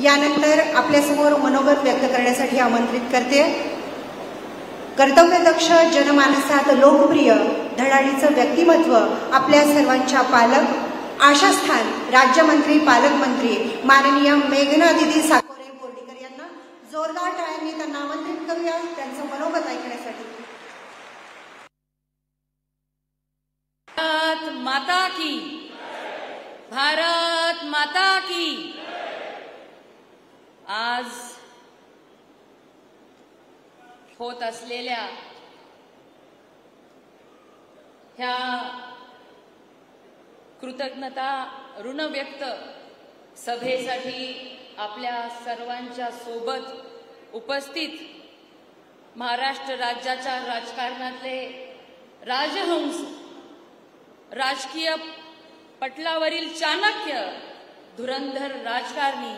यानंतर आपल्यासमोर मनोगत व्यक्त करण्यासाठी आमंत्रित करते कर्तव्यदक्ष, जनमानसात लोकप्रिय, धडाडीचं व्यक्तिमत्व, आपल्या सर्वांच्या पालक, आशास्थान राज्यमंत्री, पालकमंत्री माननीय मेघना दीदी साकोरे बोर्डीकर यांना जोरदार टाळ्यांनी त्यांना आमंत्रित करूया त्यांचं मनोगत ऐकण्यासाठी. भारत माता की, भारत माता की. आज होत असलेल्या ह्या कृतज्ञता ऋण व्यक्त सभेसाठी आपल्या सर्वांच्या सोबत उपस्थित महाराष्ट्र राज्याच्या राजकारणातले राजहंस, राजकीय पटलावरील चाणक्य, धुरंधर राजकारणी,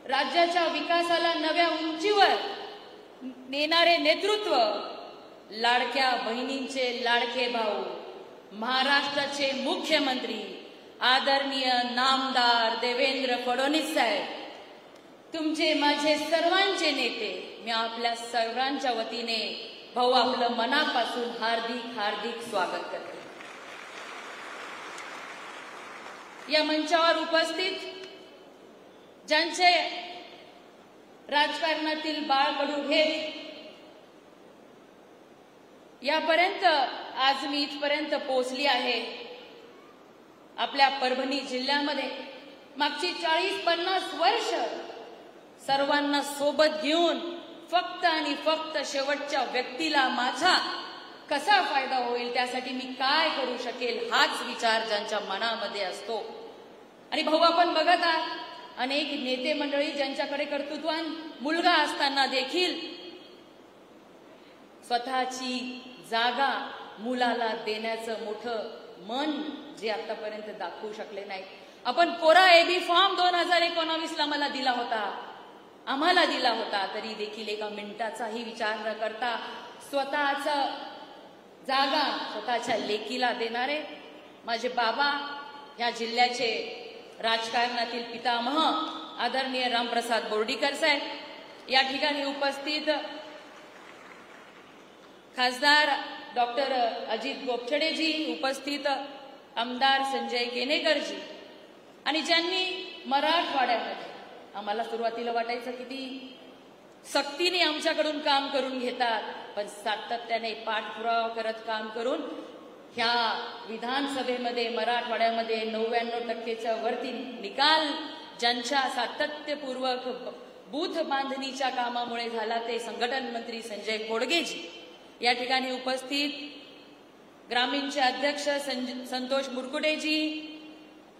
राज्याच्या विकासाला नव्या उंचीवर नेणारे नेतृत्व, लाडक्या बहिणींचे लाडके भाऊ, महाराष्ट्राचे मुख्यमंत्री आदरणीय नामदार देवेंद्र फडणवीस साहेब, तुमचे माझे सर्वांचे नेते, मी आपल्या सर्वांच्या वतीने भाऊ आपलं मनापासून हार्दिक हार्दिक स्वागत करते. या मंचावर उपस्थित ज्यांचे राजकारणातील बाळकडू घेत यापर्यंत आज मी इथपर्यंत पोहोचली आहे. आपल्या परभणी जिल्ह्यामध्ये मागची 40-50 वर्ष सर्वांना सोबत घेऊन फक्त आणि फक्त शेवटच्या व्यक्तीला माझा कसा फायदा होईल, त्यासाठी मी काय करू शकेल, हाच विचार ज्यांच्या मनामध्ये असतो. आणि भाऊ, आपण बघत आहात अनेक नेते मंडळी ज्यांच्याकडे कर्तृत्वान मुलगा असताना देखील स्वतःची जागा मुलाला देण्याचं मोठं मन जे आतापर्यंत दाखवू शकले नाहीत. आपण कोरा एबी फॉर्म 2019ला मला दिला होता, आम्हाला दिला होता, तरी देखील एका मिनिटाचाही विचार न करता स्वतःचा जागा स्वतःच्या लेकीला देणारे माझे बाबा, या जिल्ह्याचे राजकारणातील पितामह आदरणीय रामप्रसाद बोर्डीकर साहेब, या ठिकाणी उपस्थित खासदार डॉक्टर अजित गोपछडेजी, उपस्थित आमदार संजय केनेकरजी, आणि ज्यांनी मराठवाड्यामध्ये आम्हाला सुरुवातीला वाटायचं किती सक्तीने आमच्याकडून काम करून घेतात, पण सातत्याने पाठपुरावा करत काम करून ह्या विधानसभेमध्ये मराठवाड्यामध्ये 99%च्या वरती निकाल ज्यांच्या सातत्यपूर्वक बूथ बांधणीच्या कामामुळे झाला ते संघटन मंत्री संजय खोडगेजी, या ठिकाणी उपस्थित ग्रामीणचे अध्यक्ष संतोष मुरकुटेजी,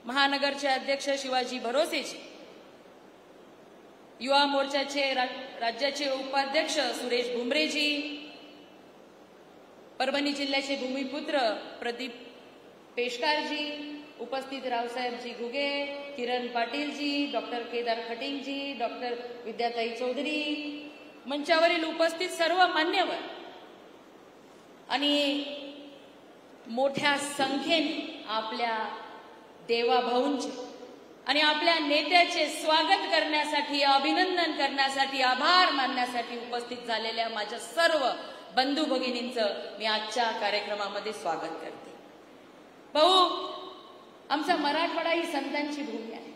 महानगरचे अध्यक्ष शिवाजी भरोसेजी, युवा मोर्चाचे राज्याचे उपाध्यक्ष सुरेश भुमरेजी, परभणी जिल्ह्याचे भूमिपुत्र प्रदीप पेशकारजी, उपस्थित रावसाहेबजी घुगे, किरण पाटीलजी, डॉक्टर केदार खटिंगजी, डॉक्टर विद्याताई चौधरी, मंचावरील उपस्थित सर्व मान्यवर आणि मोठ्या संख्येने आपल्या देवाभाऊंचे आणि आपल्या नेत्याचे स्वागत करण्यासाठी, अभिनंदन करण्यासाठी, आभार मानण्यासाठी उपस्थित झालेल्या माझ्या सर्व बंधू भगिनींचं मी आजच्या कार्यक्रमामध्ये स्वागत करते. भाऊ, आमचा मराठवाडा ही संतांची भूमी आहे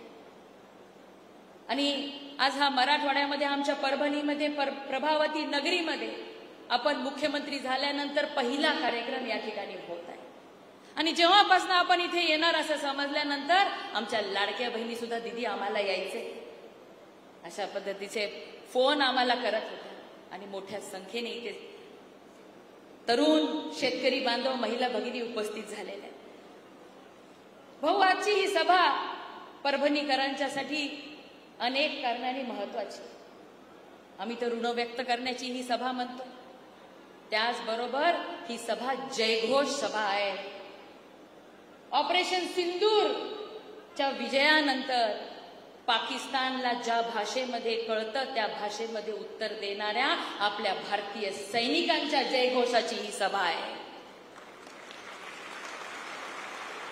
आणि आज हा मराठवाड्यामध्ये आमच्या परभणीमध्ये प्रभावती नगरीमध्ये आपण मुख्यमंत्री झाल्यानंतर पहिला कार्यक्रम या ठिकाणी होत आहे. आणि जेव्हापासून आपण इथे येणार असं समजल्यानंतर आमच्या लाडक्या बहिणी सुद्धा दीदी आम्हाला यायचे अशा पद्धतीचे फोन आम्हाला करत होत्या आणि मोठ्या संख्येने इथे तरुण शेतकरी बांधव महिला भगिनी उपस्थित झालेल्या. भाऊ, आजची ही सभा परभणीकरांच्यासाठी अनेक कारणांनी महत्वाची. आम्ही तर ऋण व्यक्त करण्याची ही सभा म्हणतो, त्याचबरोबर ही सभा जयघोष सभा आहे. ऑपरेशन सिंदूरच्या विजयानंतर पाकिस्तानला ज्या भाषेमध्ये कळतं त्या भाषेमध्ये उत्तर देणाऱ्या आपल्या भारतीय सैनिकांच्या जयघोषाची ही सभा आहे.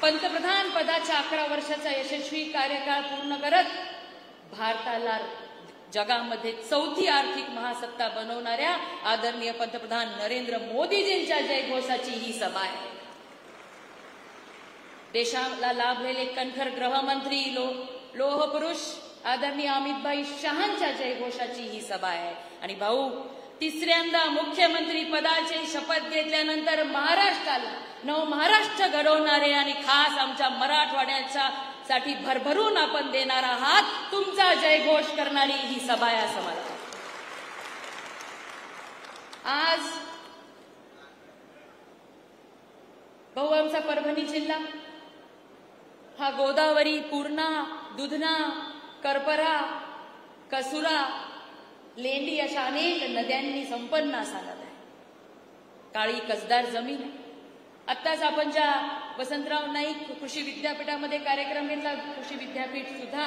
पंतप्रधान पदाच्या 11 वर्षाचा यशस्वी कार्यकाळ पूर्ण करत भारताला जगामध्ये चौथी आर्थिक महासत्ता बनवणाऱ्या आदरणीय पंतप्रधान नरेंद्र मोदीजींच्या जयघोषाची ही सभा आहे. देशाला लाभलेले कणखर गृहमंत्री लोहपुरुष आदरणीय अमितभाई शहांच्या जयघोषाची ही सभा आहे. आणि भाऊ, तिसऱ्यांदा मुख्यमंत्री पदाची शपथ घेतल्यानंतर महाराष्ट्राला नवमहाराष्ट्र घडवणारे आणि खास आमच्या मराठवाड्याच्या साठी भरभरून आपण देणार आहात तुमचा जयघोष करणारी ही सभा आहे असं मला वाटतं. आज भाऊ, आमचा परभणी जिल्हा हा गोदावरी, पूर्णा, दुधना, करपरा, कसुरा, लेंडी अशा अनेक नद्यांनी संपन्न असा नद आहे. काळी कसदार जमीन आहे. आत्ताच आपण ज्या वसंतराव नाईक कृषी विद्यापीठामध्ये कार्यक्रम घेतला, कृषी विद्यापीठ सुद्धा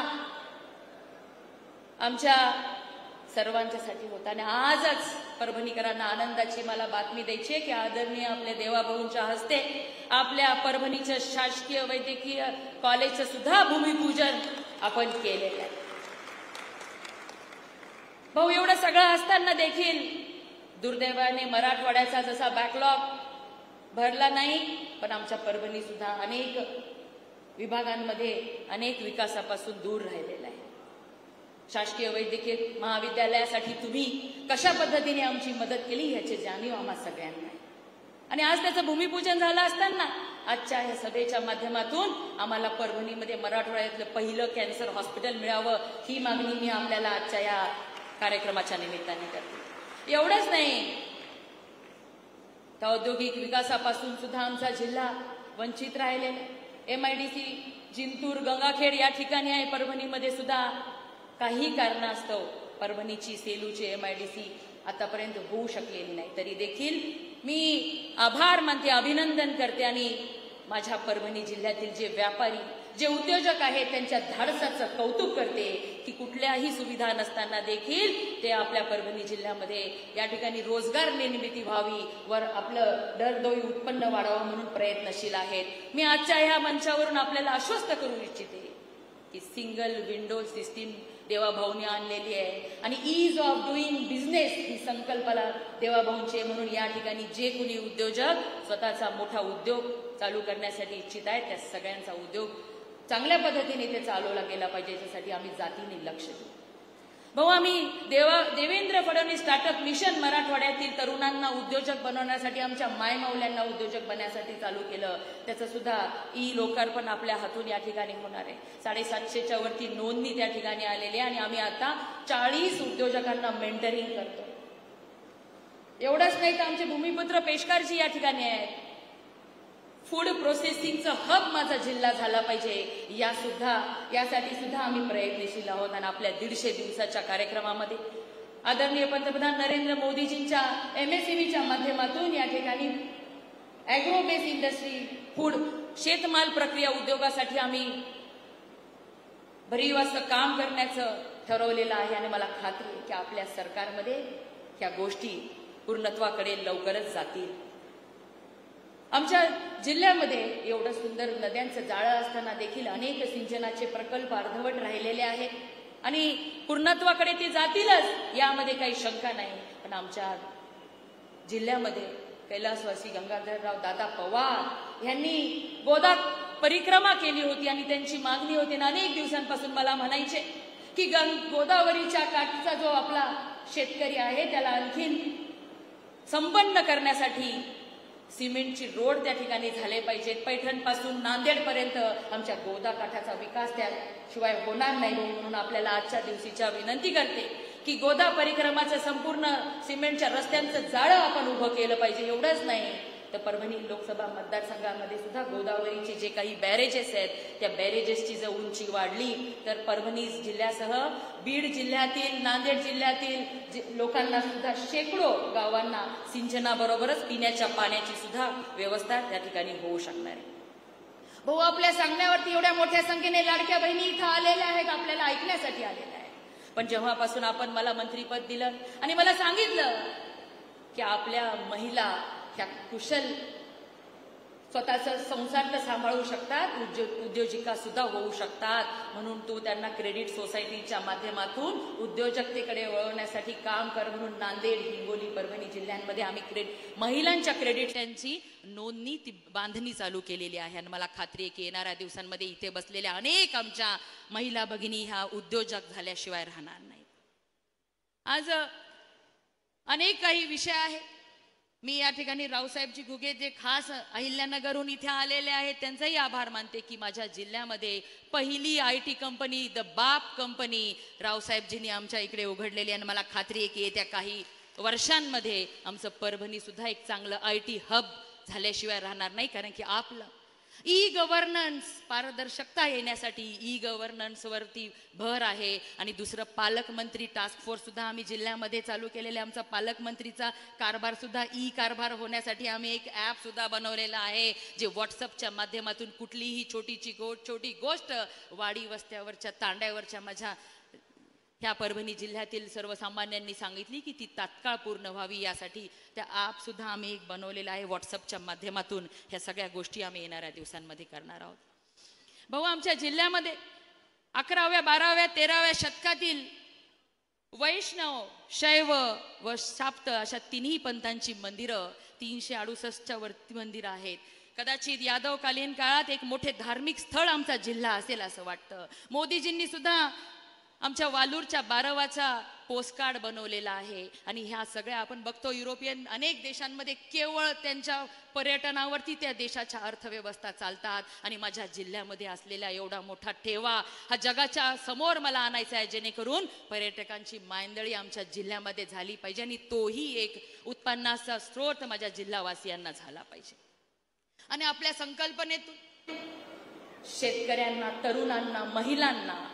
आमच्या सर्वांच्यासाठी होता. आणि आजच परभणीकरांना आनंदाची मला बातमी द्यायची आहे की आदरणीय आपल्या देवाभाऊंच्या हस्ते आपल्या परभणीच्या शासकीय वैद्यकीय कॉलेजचं सुद्धा भूमिपूजन आपण केलेलं आहे. भाऊ, एवढं सगळं असताना देखील दुर्दैवाने मराठवाड्याचा जसा बॅकलॉग भरला नाही, पण आमच्या परभणी सुद्धा अनेक विभागांमध्ये अनेक विकासापासून दूर राहिलेला आहे. शासकीय वैद्यकीय महाविद्यालयासाठी तुम्ही कशा पद्धतीने आमची मदत केली याची जाणीव आम्हा सगळ्यांना आहे. आणि आज त्याचं भूमिपूजन झालं असताना आजच्या या सभेच्या माध्यमातून आम्हाला परभणीमध्ये मराठवाड्यातलं पहिलं कॅन्सर हॉस्पिटल मिळावं ही मागणी मी आपल्याला आजच्या या कार्यक्रमाच्या निमित्ताने करते. एवढंच नाही, तर औद्योगिक विकासापासून सुद्धा आमचा जिल्हा वंचित राहिलेला. MIDC जिंतूर, गंगाखेड या ठिकाणी आहे. परभणीमध्ये सुद्धा काही कारणास्तव परभणीची सेलूची MIDC आतापर्यंत होऊ शकलेली नाही. तरी देखील मी आभार मानते, अभिनंदन करते आणि माझ्या परभणी जिल्ह्यातील जे व्यापारी, जे उद्योजक आहेत त्यांच्या धाडसाचं कौतुक करते की कुठल्याही सुविधा नसताना देखील ते आपल्या परभणी जिल्ह्यामध्ये या ठिकाणी रोजगार निर्मिती व्हावी वर आपलं दरडोई उत्पन्न वाढावं म्हणून प्रयत्नशील आहेत. मी आजच्या ह्या मंचावरून आपल्याला आश्वस्त करू इच्छिते की सिंगल विंडो सिस्टीम देवाभाऊंनी आणलेली आहे आणि ईज ऑफ डुईंग बिझनेस ही संकल्पना देवाभाऊंची आहे. म्हणून या ठिकाणी जे कोणी उद्योजक स्वतःचा मोठा उद्योग चालू करण्यासाठी इच्छित आहेत त्या सगळ्यांचा उद्योग चांगल्या पद्धतीने ते चालवला गेला पाहिजे याच्यासाठी आम्ही जातीने लक्ष देऊ. भाऊ, आम्ही देवेंद्र फडणवीस स्टार्टअप मिशन मराठवाड्यातील तरुणांना उद्योजक बनवण्यासाठी, आमच्या मायमाऊल्यांना उद्योजक बनण्यासाठी चालू केलं. त्याचं सुद्धा लोकार्पण आपल्या हातून या ठिकाणी होणार आहे. 750च्या वरती नोंदणी त्या ठिकाणी आलेली आहे आणि आम्ही आता 40 उद्योजकांना मेंटरिंग करतो. एवढंच नाही तर आमचे भूमिपुत्र पेशकारजी या ठिकाणी आहेत. फूड प्रोसेसिंगचं हब माझा जिल्हा झाला पाहिजे यासाठी सुद्धा आम्ही प्रयत्नशील आहोत. आणि आपल्या 150 दिवसाच्या कार्यक्रमामध्ये आदरणीय पंतप्रधान नरेंद्र मोदीजींच्या MSMEच्या माध्यमातून या ठिकाणी ॲग्रो बेस इंडस्ट्री, फूड, शेतमाल प्रक्रिया उद्योगासाठी आम्ही भरीव असं काम करण्याचं ठरवलेलं आहे. आणि मला खात्री आहे की आपल्या सरकारमध्ये ह्या गोष्टी पूर्णत्वाकडे लवकरच जातील. आमच्या जिल्ह्यामध्ये एवढं सुंदर नद्यांचं जाळं असताना देखील अनेक सिंचनाचे प्रकल्प अर्धवट राहिलेले आहेत आणि पूर्णत्वाकडे ते जातीलच यामध्ये काही शंका नाही. पण आमच्या जिल्ह्यामध्ये कैलासवासी गंगाधरराव दादा पवार यांनी गोदा परिक्रमा केली होती आणि त्यांची मागणी होती. अनेक दिवसांपासून मला म्हणायचे की गोदावरीच्या काठचा जो आपला शेतकरी आहे त्याला आणखीन संपन्न करण्यासाठी सिमेंटची रोड त्या ठिकाणी झाले पाहिजेत. पैठणपासून नांदेडपर्यंत आमच्या गोदा काठाचा विकास त्याशिवाय होणार नाही. म्हणून आपल्याला आजच्या दिवशीच्या विनंती करते की गोदा परिक्रमाचं संपूर्ण सिमेंटच्या रस्त्यांचं जाळं आपण उभं केलं पाहिजे. एवढंच नाही तर परभणी लोकसभा मतदारसंघामध्ये सुद्धा गोदावरीचे जे काही बॅरेजेस आहेत त्या बॅरेजेसची जर उंची वाढली तर परभणी जिल्ह्यासह बीड जिल्ह्यातील, नांदेड जिल्ह्यातील लोकांना सुद्धा शेकडो गावांना सिंचनाबरोबरच पिण्याच्या पाण्याची सुद्धा व्यवस्था त्या ठिकाणी होऊ शकणार आहे. भाऊ, आपल्या सांगण्यावरती एवढ्या मोठ्या संख्येने लाडक्या बहिणी इथं आलेल्या आहेत, आपल्याला ऐकण्यासाठी आलेल्या आहेत. पण जेव्हापासून आपण मला मंत्रीपद दिलं आणि मला सांगितलं की आपल्या महिला ह्या कुशल स्वतःचा संसार तर सांभाळू शकतात, उद्योजिका सुद्धा होऊ शकतात. म्हणून तू त्यांना क्रेडिट सोसायटीच्या माध्यमातून उद्योजकतेकडे वळवण्यासाठी काम कर म्हणून नांदेड, हिंगोली, परभणी जिल्ह्यांमध्ये आम्ही महिलांच्या क्रेडिटची नोंदणी बांधणी चालू केलेली आहे. आणि मला खात्री आहे की येणाऱ्या दिवसांमध्ये इथे बसलेल्या अनेक आमच्या महिला भगिनी ह्या उद्योजक झाल्याशिवाय राहणार नाहीत. आज अनेक काही विषय आहेत. मी या ठिकाणी रावसाहेबजी घुगे जे खास अहिल्यानगरहून इथे आलेले आहेत त्यांचाही आभार मानते की माझ्या जिल्ह्यामध्ये पहिली IT कंपनी द बाप कंपनी रावसाहेबजींनी आमच्या इकडे उघडलेली. आणि मला खात्री आहे की येत्या काही वर्षांमध्ये आमचं परभणी सुद्धा एक चांगलं IT हब झाल्याशिवाय राहणार नाही. कारण की आपलं गव्हर्नन्स पारदर्शकता येण्यासाठी गव्हर्नन्स वरती भर आहे. आणि दुसरं पालकमंत्री टास्क फोर्स सुद्धा आम्ही जिल्ह्यामध्ये चालू केलेले. आमचा पालकमंत्रीचा कारभार सुद्धा कारभार होण्यासाठी आम्ही एक ॲप सुद्धा बनवलेला आहे जे व्हॉट्सअपच्या माध्यमातून कुठलीही छोटी गोष्ट वाडी वस्त्यावरच्या तांड्यावरच्या माझ्या ह्या परभणी जिल्ह्यातील सर्वसामान्यांनी सांगितली की ती तात्काळ पूर्ण व्हावी यासाठी त्या ॲप सुद्धा आम्ही एक बनवलेला आहे. व्हॉट्सअपच्या माध्यमातून ह्या सगळ्या गोष्टी आम्ही येणाऱ्या दिवसांमध्ये करणार आहोत. भाऊ, आमच्या जिल्ह्यामध्ये 11व्या 12व्या 13व्या शतकातील वैष्णव, शैव व शाक्त अशा तिन्ही पंथांची मंदिरं 368च्या वरती मंदिरं आहेत. कदाचित यादवकालीन काळात एक मोठे धार्मिक स्थळ आमचा जिल्हा असेल असं वाटतं. मोदीजींनी सुद्धा आमच्या वालूरच्या 12वाचा पोस्टकार्ड बनवलेला आहे. आणि ह्या सगळ्या आपण बघतो युरोपियन अनेक देशांमध्ये केवळ त्यांच्या पर्यटनावरती त्या देशाच्या अर्थव्यवस्था चालतात. आणि माझ्या जिल्ह्यामध्ये असलेला एवढा मोठा ठेवा हा जगाच्या समोर मला आणायचा आहे जेणेकरून पर्यटकांची मायंदळी आमच्या जिल्ह्यामध्ये झाली पाहिजे आणि तोही एक उत्पन्नाचा स्रोत माझ्या जिल्हावासियांना झाला पाहिजे. आणि आपल्या संकल्पनेतून शेतकऱ्यांना, तरुणांना, महिलांना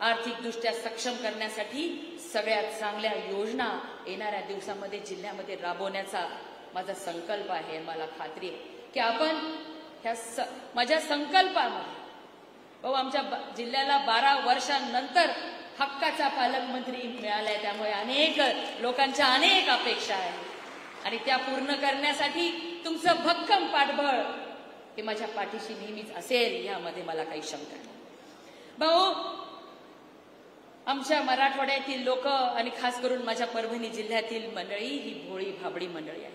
आर्थिकदृष्ट्या सक्षम करण्यासाठी सगळ्यात चांगल्या योजना येणाऱ्या दिवसामध्ये जिल्ह्यामध्ये राबवण्याचा माझा संकल्प आहे. मला खात्री आहे की आपण माझ्या संकल्पामध्ये भाऊ आमच्या जिल्ह्याला 12 वर्षांनंतर हक्काचा पालकमंत्री मिळालाय. त्यामुळे अनेक लोकांच्या अनेक अपेक्षा आहेत आणि त्या पूर्ण करण्यासाठी तुमचं भक्कम पाठबळ हे माझ्या पाठीशी नेहमीच असेल यामध्ये मला काही शंका नाही. भाऊ, आमच्या मराठवाड्यातील लोक आणि खास करून माझ्या परभणी जिल्ह्यातील मंडळी ही भोळी भाबडी मंडळी आहे.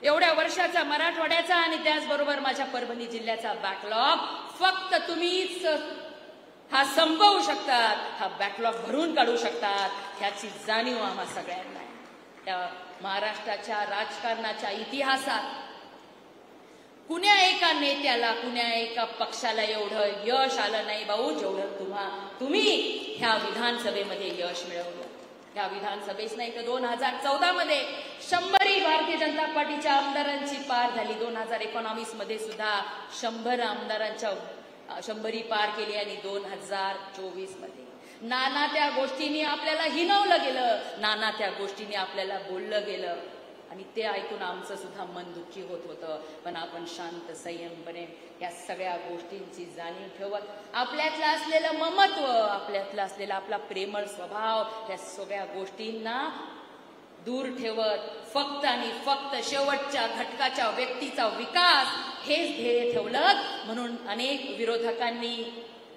एवढ्या वर्षाचा मराठवाड्याचा आणि त्याचबरोबर माझ्या परभणी जिल्ह्याचा बॅकलॉग फक्त तुम्हीच हा संपवू शकतात, हा बॅकलॉग भरून काढू शकतात ह्याची जाणीव आम्हा सगळ्यांना आहे. त्या महाराष्ट्राच्या राजकारणाच्या इतिहासात कुण्या एका नेत्याला, कुण्या एका पक्षाला एवढं यश आलं नाही भाऊ जेवढं तुम्ही ह्या विधानसभेमध्ये यश मिळवलं. ह्या विधानसभेच नाही तर 2014 मध्ये 100 भारतीय जनता पार्टीच्या आमदारांची पार झाली. 2019 मध्ये सुद्धा 100 आमदारांच्या 100 पार केली आणि 2024 मध्ये नाना त्या गोष्टींनी आपल्याला हिनवलं गेलं, नाना त्या गोष्टींनी आपल्याला बोललं गेलं आणि ते ऐकून आमचं सुद्धा मन दुःखी होत होतं. पण आपण शांत संयमपणे या सगळ्या गोष्टींची जाणीव ठेवत आपल्यातलं असलेलं ममत्व, आपल्यातलं असलेला आपला प्रेमळ स्वभाव या सगळ्या गोष्टींना दूर ठेवत फक्त आणि फक्त शेवटच्या घटकाच्या व्यक्तीचा विकास हेच ध्येय ठेवलं. म्हणून अनेक विरोधकांनी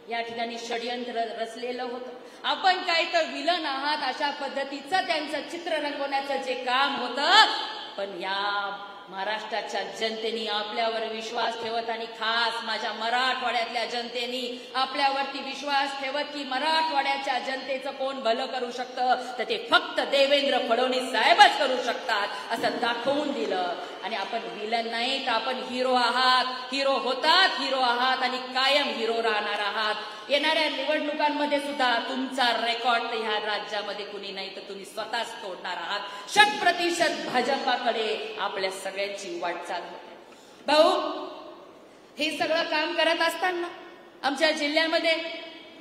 या ठिकाणी षडयंत्र रचलेलं होतं. आपण काय तर विलन आहात अशा पद्धतीचं त्यांचं चित्र रंगवण्याचं जे काम होतं. पण या महाराष्ट्राच्या जनतेने आपल्यावर विश्वास ठेवत आणि खास माझ्या मराठवाड्यातल्या जनतेने आपल्यावरती विश्वास ठेवत की मराठवाड्याच्या जनतेचं कोण भलं करू शकतं तर ते फक्त देवेंद्र फडणवीस साहेबच करू शकतात असं दाखवून दिलं. आणि आपण विलन नाही तर आपण हिरो आहात, हिरो होतात, हिरो आहात आणि कायम हिरो राहणार आहात. येणाऱ्या निवडणुकांमध्ये सुद्धा तुमचा रेकॉर्ड तर ह्या राज्यामध्ये कुणी नाही तर तुम्ही स्वतःच तोडणार आहात. 100% भाजपाकडे आपल्या सगळ्यांची वाटचाल होते. भाऊ, हे सगळं काम करत असताना आमच्या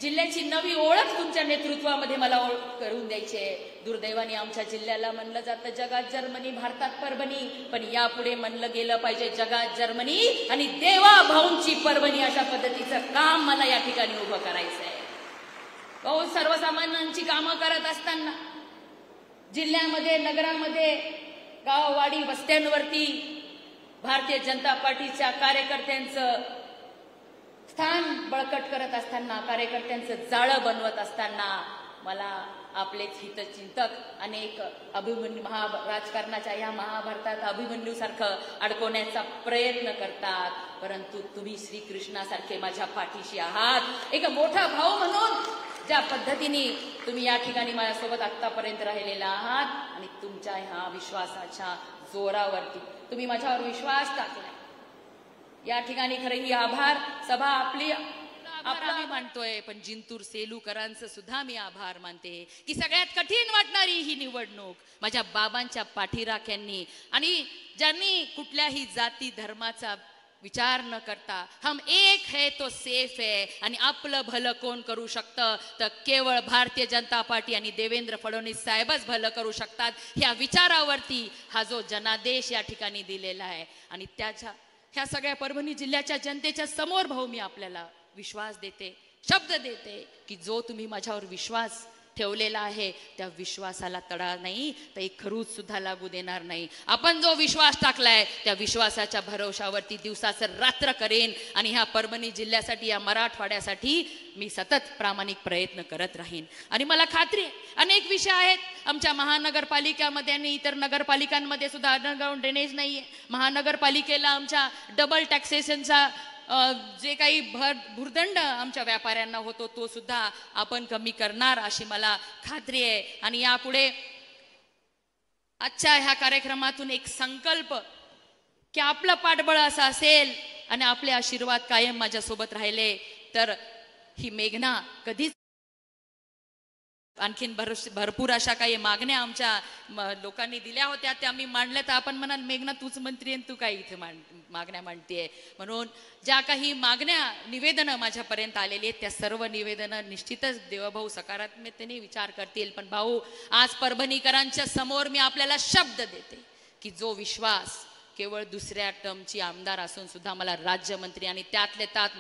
जिल्ह्याची नवी ओळख तुमच्या नेतृत्वामध्ये मला करून द्यायची आहे. दुर्दैवाने आमच्या जिल्ह्याला म्हणलं जातं जगात जर्मनी, भारतात परभणी, पण यापुढे म्हणलं गेलं पाहिजे जगात जर्मनी आणि देवा भाऊंची परभणी अशा पद्धतीचं काम मला या ठिकाणी उभं करायचं आहे. भाऊ, सर्वसामान्यांची कामं करत असताना जिल्ह्यामध्ये, नगरामध्ये, गाववाडी वस्त्यांवरती भारतीय जनता पार्टीच्या कार्यकर्त्यांचं स्थान बळकट करत असताना, कार्यकर्त्यांचं जाळं बनवत असताना मला आपलेच हितचिंतक अनेक अभिमन्यू राजकारणाच्या या महाभारतात अभिमन्यूसारखं अडकवण्याचा प्रयत्न करतात, परंतु तुम्ही श्रीकृष्णासारखे माझ्या पाठीशी आहात. एक मोठा भाऊ म्हणून ज्या पद्धतीने तुम्ही या ठिकाणी माझ्यासोबत आतापर्यंत राहिलेला आहात आणि तुमच्या ह्या विश्वासाच्या जोरावरती तुम्ही माझ्यावर विश्वास टाकलाय. या ठिकाणी खरं ही आभार सभा आपली मी मानतोय, पण जिंतूर सेलूकरांचं सुद्धा मी आभार मानते की सगळ्यात कठीण वाटणारी ही निवडणूक माझ्या बाबांच्या पाठीराख्यांनी आणि ज्यांनी कुठल्याही जाती धर्माचा विचार न करता हम एक है तो सेफ है आणि आपलं भलं कोण करू शकतं तर केवळ भारतीय जनता पार्टी आणि देवेंद्र फडणवीस साहेबच भलं करू शकतात ह्या विचारावरती हा जो जनादेश या ठिकाणी दिलेला आहे. आणि त्याच्या ह्या सगळ्या परभणी जिल्ह्याच्या जनतेच्या समोर भाऊ मी आपल्याला विश्वास देते, शब्द देते की जो तुम्ही माझ्यावर विश्वास ठेवलेला आहे त्या विश्वासाला तडा नाही तर एक खरूच सुद्धा लागू देणार नाही. आपण जो विश्वास टाकलाय त्या विश्वासाच्या भरवशावरती दिवसाचं रात्र करेन आणि ह्या परभणी जिल्ह्यासाठी, या मराठवाड्यासाठी मी सतत प्रामाणिक प्रयत्न करत राहीन. आणि मला खात्री आहे अनेक विषय आहेत आमच्या महानगरपालिकेमध्ये आणि इतर नगरपालिकांमध्ये सुद्धा अंडरग्राऊंड ड्रेनेज नाहीये. महानगरपालिकेला आमच्या डबल टॅक्सेशनचा जे काही भुर्दंड आमच्या व्यापाऱ्यांना होतो तो सुद्धा आपण कमी करणार अशी मला खात्री आहे. आणि यापुढे आजच्या ह्या कार्यक्रमातून एक संकल्प की आपलं पाठबळ असं असेल आणि आपले आशीर्वाद कायम माझ्यासोबत राहिले तर ही मेघना कधीच आणखीन भरपूर अशा काही मागण्या आमच्या लोकांनी दिल्या होत्या त्या मी मांडल्या तर आपण म्हणाल मेघना तूच मंत्री आणि तू काय इथे मागण्या मांडतेय. म्हणून ज्या काही मागण्या निवेदनं माझ्यापर्यंत आलेली आहेत त्या सर्व निवेदनं निश्चितच देवभाऊ सकारात्मकतेने विचार करतील. पण भाऊ आज परभणीकरांच्या समोर मी आपल्याला शब्द देते की जो विश्वास केवळ दुसऱ्या टर्मची आमदार असून सुद्धा मला राज्यमंत्री आणि त्यातले त्यात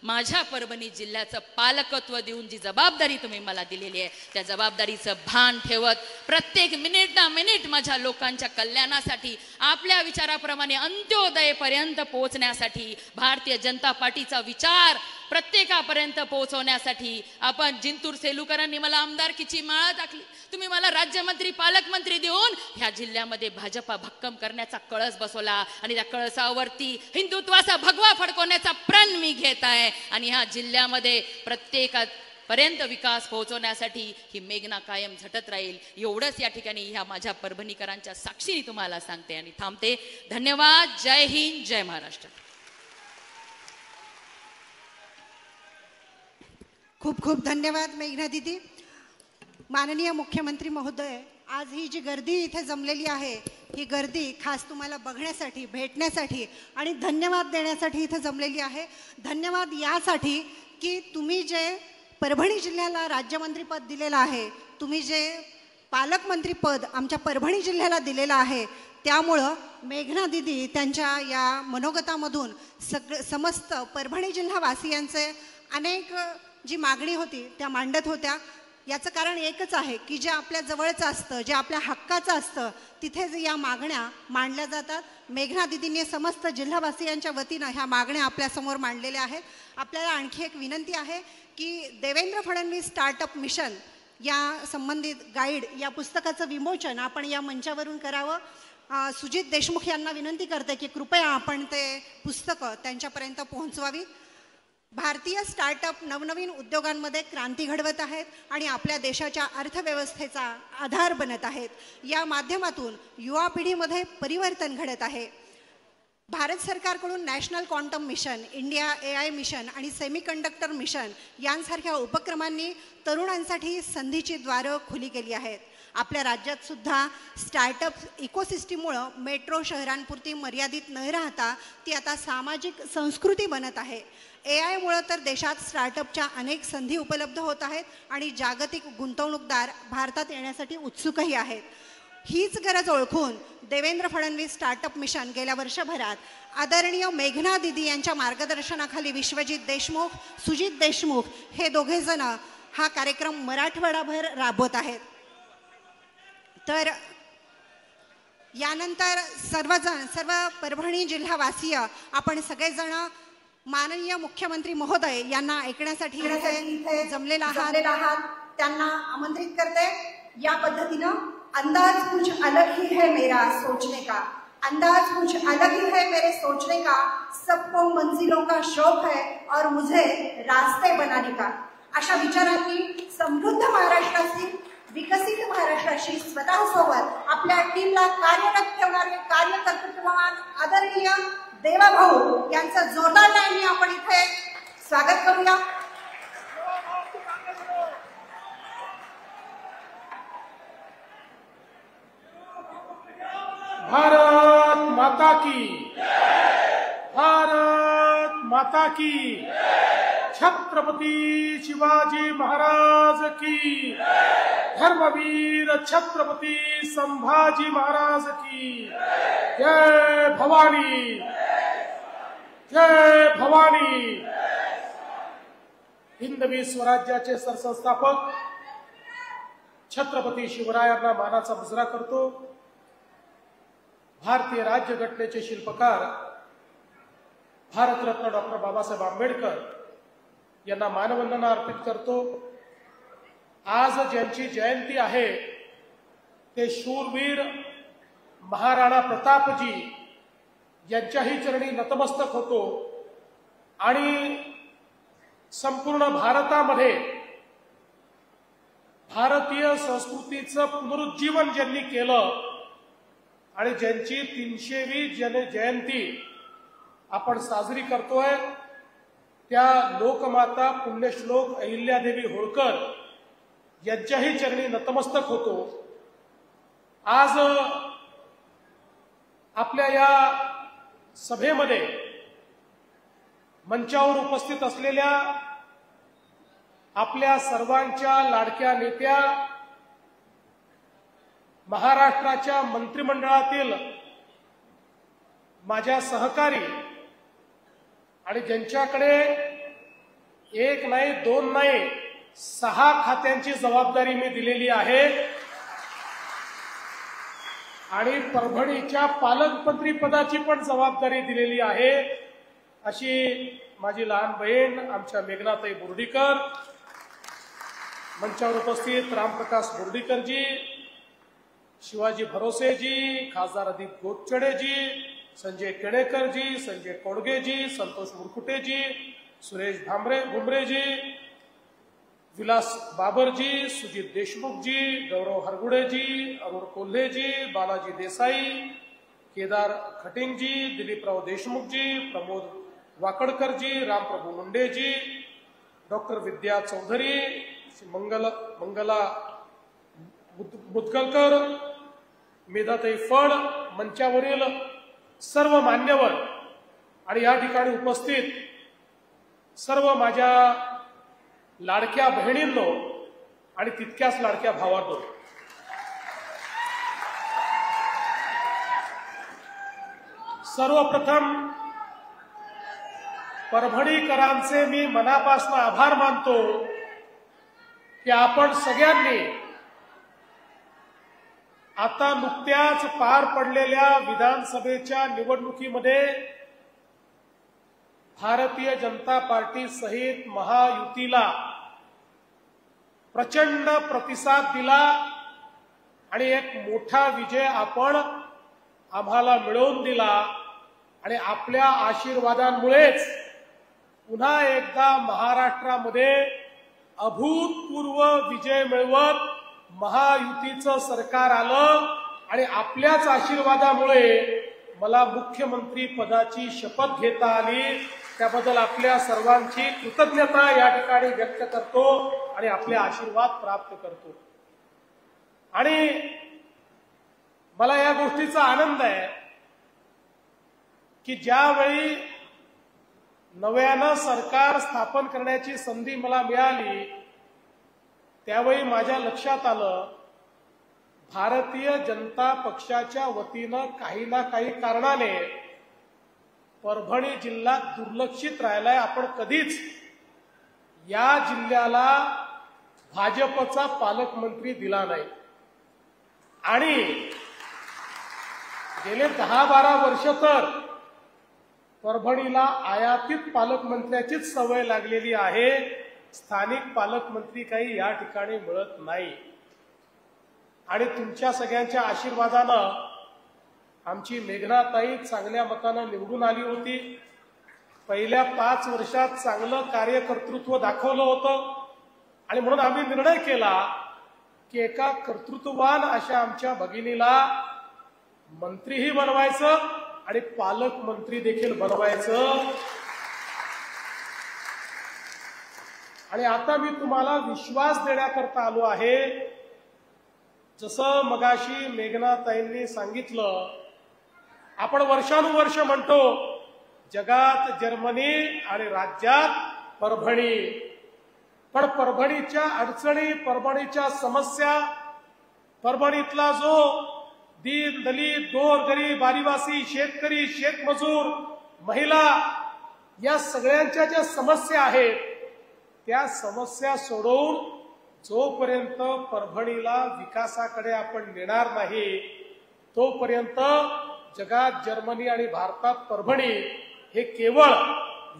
माझ्या परभणी जिल्ह्याचं पालकत्व देऊन जी जबाबदारी तुम्ही मला दिलेली आहे त्या जबाबदारीचं भान ठेवत प्रत्येक मिनिट ना मिनिट माझ्या लोकांच्या कल्याणासाठी आपल्या विचाराप्रमाणे अंत्योदयपर्यंत पोहोचण्यासाठी भारतीय जनता पार्टीचा विचार प्रत्येकापर्यंत पोहोचवण्यासाठी आपण जिंतूर सेलूकरांनी मला आमदारकीची माळा टाकली, तुम्ही मला राज्यमंत्री पालकमंत्री देऊन ह्या जिल्ह्यामध्ये भाजपा भक्कम करण्याचा कळस बसवला आणि त्या कळसावरती हिंदुत्वाचा भगवा फडकवण्याचा प्रण मी घेत आहे. आणि ह्या जिल्ह्यामध्ये प्रत्येकापर्यंत विकास पोहोचवण्यासाठी ही मेघना कायम झटत राहील एवढंच या ठिकाणी ह्या माझ्या परभणीकरांच्या साक्षीने तुम्हाला सांगते आणि थांबते. धन्यवाद. जय हिंद, जय महाराष्ट्र. खूप खूप धन्यवाद मेघना दीदी. माननीय मुख्यमंत्री महोदय, आज ही जी गर्दी इथे जमलेली आहे ही गर्दी खास तुम्हाला बघण्यासाठी, भेटण्यासाठी आणि धन्यवाद देण्यासाठी इथे जमलेली आहे. धन्यवाद यासाठी की तुम्ही जे परभणी जिल्ह्याला राज्यमंत्रीपद दिलेलं आहे, तुम्ही जे पालकमंत्रीपद आमच्या परभणी जिल्ह्याला दिलेलं आहे त्यामुळं मेघना दीदी त्यांच्या या मनोगतामधून समस्त परभणी जिल्हावासियांचे अनेक जी मागणी होती त्या मांडत होत्या. याचं कारण एकच आहे की जे आपल्या जवळचं असतं, जे आपल्या हक्काचं असतं तिथेच या मागण्या मांडल्या जातात. मेघना दीदींनी समस्त जिल्हावासियांच्या वतीनं ह्या मागण्या आपल्यासमोर मांडलेल्या आहेत. आपल्याला आणखी एक विनंती आहे की देवेंद्र फडणवीस स्टार्टअप मिशन या संबंधित गाईड या पुस्तकाचं विमोचन आपण या मंचावरून करावं. सुजित देशमुख यांना विनंती करते की कृपया आपण ते पुस्तकं त्यांच्यापर्यंत पोहोचवावी. भारतीय स्टार्टअप नवनवीन उद्योगांमध्ये क्रांती घडवत आहेत आणि आपल्या देशाच्या अर्थव्यवस्थेचा आधार बनत आहेत. या माध्यमातून युवा पिढीमध्ये परिवर्तन घडत आहे. भारत सरकारकडून national quantum mission, India AI mission आणि सेमीकंडक्टर मिशन यांसारख्या उपक्रमांनी तरुणांसाठी संधीची द्वारं खुली केली आहेत. आपल्या राज्यात सुद्धा स्टार्टअप इकोसिस्टीममुळं मेट्रो शहरांपुरती मर्यादित न राहता ती आता सामाजिक संस्कृती बनत आहे. AI तर देशात स्टार्टअपच्या अनेक संधी उपलब्ध होत आहेत आणि जागतिक गुंतवणूकदार भारतात येण्यासाठी उत्सुकही आहेत. हीच गरज ओळखून देवेंद्र फडणवीस स्टार्टअप मिशन गेल्या वर्षभरात आदरणीय मेघना दीदी यांच्या मार्गदर्शनाखाली विश्वजित देशमुख, सुजित देशमुख हे दोघेजण हा कार्यक्रम मराठवाडाभर राबवत आहेत. तर यानंतर सर्व परभणी जिल्हावासीय आपण सगळेजण माननीय मुख्यमंत्री महोदय यांना ऐकण्यासाठी इथे जमलेला आहात त्यांना आमंत्रित करते। या पद्धतीनं अंदाज कुछ अलग ही है मेरा सोचने का, अंदाज कुछ अलग ही है मेरे सोचने का, सबको मंजिलों का शौक है और मुझे रास्ते बनाने का, अशा विचारांनी समृद्ध महाराष्ट्राची विकसित महाराष्ट्राशी स्वतःसोबत आपल्या टीमला कार्यरत ठेवणारे कार्यकर्तृत्ववान आदरणीय देवाभाऊ यांचं जोरदार टाळ्यांनी आपण इथे स्वागत करूया। भारत माता की, भारत माता की, छत्रपती शिवाजी महाराज की, धर्मवीर छत्रपती संभाजी महाराज की, जय भवानी, जय भवानी। हिंदवी स्वराज्याचे सरसंस्थापक छत्रपती शिवरायांना मानाचा मुजरा करतो। भारतीय राज्यघटनेचे शिल्पकार भारतरत्न डॉक्टर बाबासाहेब आंबेडकर यांना मानवंदना अर्पित करतो। आज ज्यांची जयंती आहे ते शूरवीर महाराणा प्रतापजी यांच्याही चरणी नतमस्तक होतो आणि संपूर्ण भारतामध्ये भारतीय संस्कृतीचं पुनरुज्जीवन ज्यांनी केलं आणि ज्यांची 300वी जयंती आपण साजरी करतोय त्या लोकमाता पुण्यश्लोक अहिल्यादेवी होळकर यांच्याही चरणी नतमस्तक होतो। आज आपल्या या सभेमध्ये मंचावर उपस्थित असलेल्या आपल्या सर्वांच्या लाडक्या नेत्या, महाराष्ट्राच्या मंत्रिमंडळातील माझ्या सहकारी आणि ज्यांच्याकडे एक नाही दोन नाही 6 खात्यांची जबाबदारी मी दिलेली आहे आणि परभणीच्या पालकमंत्री पदाची पण जबाबदारी दिलेली आहे, अशी माझी लहान बहीण आमच्या मेघनाताई बोर्डीकर, मंचावर उपस्थित रामप्रकाश बोर्डीकरजी, शिवाजी भरोसेजी, खासदार अदित गोपचडेजी, संजय केणेकरजी, संजय कोडगेजी, संतोष मुरकुटेजी, सुरेश भुमरेजी, विलास बाबरजी, सुजित देशमुखजी, गौरव हरगुडेजी, अरुण कोल्हेजी, बालाजी देसाई, केदार खटिंगजी, दिलीपराव देशमुखजी, प्रमोद वाकडकरजी, रामप्रभू मुंडेजी, डॉक्टर विद्या चौधरी, मंगला मुदगलकर, मेधाताई फड, मंचावरील सर्व मान्यवर आणि या ठिकाणी उपस्थित सर्व माझ्या लाडक्या बहिणींनो आणि तितक्याच लाडक्या भावांनो, सर्वप्रथम परभणीकरांचे मी मनापासून आभार मानतो की आपण सगळ्यांनी आता नुकत्याच पार पडलेल्या विधानसभेच्या निवडणुकीमध्ये भारतीय जनता पार्टी सहित महायुतीला प्रचंड प्रतिसाद दिला आणि एक मोठा विजय आपण आम्हाला मिळवून दिला आणि आपल्या आशीर्वादांमुळेच पुन्हा एकदा महाराष्ट्रामध्ये अभूतपूर्व विजय मिळवत महायुतीचं सरकार आलं आणि आपल्याच आशीर्वादामुळे मला मुख्यमंत्री पदाची शपथ घेता आली। त्याबद्दल आपल्या सर्वांची कृतज्ञता या ठिकाणी व्यक्त करतो आणि आपले आशीर्वाद प्राप्त करतो। आणि मला या गोष्टीचा आनंद आहे की ज्यावेळी नव्यानं सरकार स्थापन करण्याची संधी मला मिळाली त्यावेळी माझ्या लक्षात आलं भारतीय जनता पक्षाच्या वतीनं काही ना काही कारणाने परभणी जिल्हा दुर्लक्षित राहिलाय। आपण कधीच या जिल्ह्याला भाजपचा पालकमंत्री दिला नाही आणि गेले 10-12 वर्ष तर परभणीला आयातीत पालकमंत्र्याचीच सवय लागलेली आहे. स्थानिक पालकमंत्री काही या ठिकाणी मिळत नाही. आणि तुमच्या सगळ्यांच्या आशीर्वादानं आमची मेघनाताई चांगल्या मतानं निवडून आली होती. पहिल्या 5 वर्षात चांगलं कार्यकर्तृत्व दाखवलं होतं आणि म्हणून आम्ही निर्णय केला की एका कर्तृत्ववान अशा आमच्या भगिनीला मंत्रीही बनवायचं आणि पालकमंत्री देखील बनवायचं. आणि आता मी तुम्हाला विश्वास देण्याकरता आलो आहे. जसं मगाशी मेघनाताईंनी सांगितलं, आपण वर्षानुवर्ष म्हणतो जगात जर्मनी आणि राज्यात परभणी. पण परभणीच्या अडचणी, परभणीच्या समस्या, परभणीतला जो दीन दलित गोरगरीब आदिवासी शेतकरी शेतमजूर महिला या सगळ्यांच्या ज्या समस्या आहेत त्या समस्या सोडवून जोपर्यंत परभणीला विकासाकडे आपण नेणार नाही तोपर्यंत जगात जर्मनी आणि भारतात परभणी हे केवळ